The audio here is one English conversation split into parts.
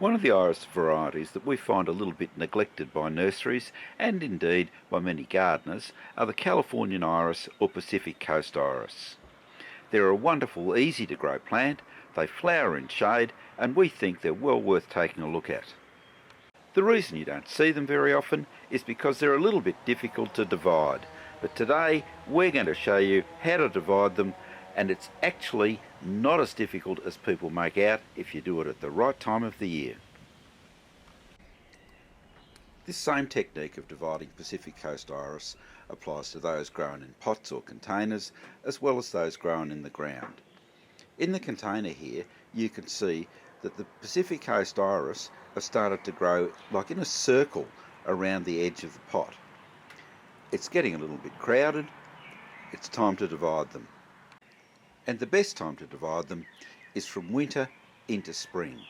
One of the iris varieties that we find a little bit neglected by nurseries and indeed by many gardeners are the Californian iris or Pacific Coast iris. They're a wonderful, easy to grow plant, they flower in shade, and we think they're well worth taking a look at. The reason you don't see them very often is because they're a little bit difficult to divide, but today we're going to show you how to divide them, and it's actually not as difficult as people make out if you do it at the right time of the year. This same technique of dividing Pacific Coast iris applies to those grown in pots or containers as well as those grown in the ground. In the container here you can see that the Pacific Coast iris have started to grow like in a circle around the edge of the pot. It's getting a little bit crowded, it's time to divide them. And the best time to divide them is from winter into spring.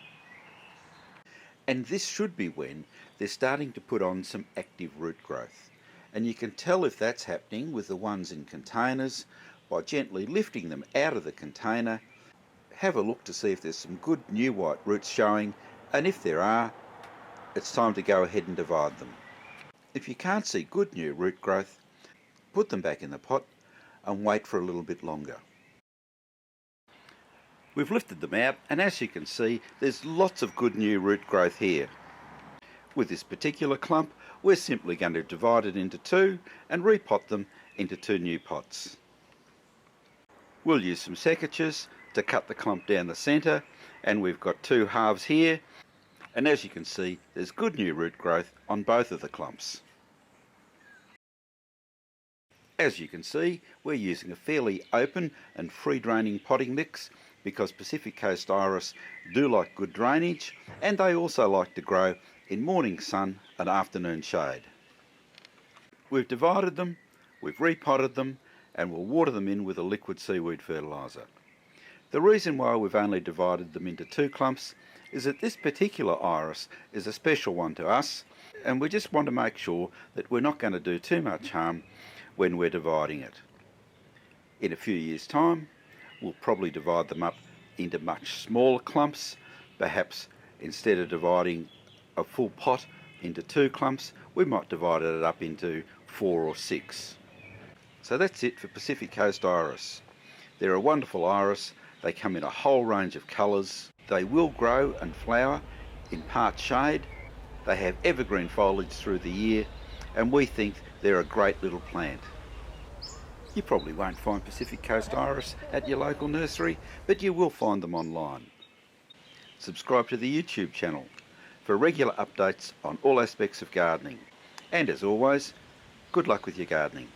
And this should be when they're starting to put on some active root growth. And you can tell if that's happening with the ones in containers by gently lifting them out of the container. Have a look to see if there's some good new white roots showing, and if there are, it's time to go ahead and divide them. If you can't see good new root growth, put them back in the pot and wait for a little bit longer. We've lifted them out, and as you can see there's lots of good new root growth here. With this particular clump we're simply going to divide it into two and repot them into two new pots. We'll use some secateurs to cut the clump down the centre, and we've got two halves here, and as you can see there's good new root growth on both of the clumps. As you can see we're using a fairly open and free draining potting mix because Pacific Coast iris do like good drainage, and they also like to grow in morning sun and afternoon shade. We've divided them, we've repotted them, and we'll water them in with a liquid seaweed fertiliser. The reason why we've only divided them into two clumps is that this particular iris is a special one to us, and we just want to make sure that we're not going to do too much harm when we're dividing it. In a few years' time we'll probably divide them up into much smaller clumps. Perhaps instead of dividing a full pot into two clumps, we might divide it up into 4 or 6. So that's it for Pacific Coast iris. They're a wonderful iris. They come in a whole range of colours. They will grow and flower in part shade. They have evergreen foliage through the year, and we think they're a great little plant. You probably won't find Pacific Coast iris at your local nursery, but you will find them online. Subscribe to the YouTube channel for regular updates on all aspects of gardening. And as always, good luck with your gardening.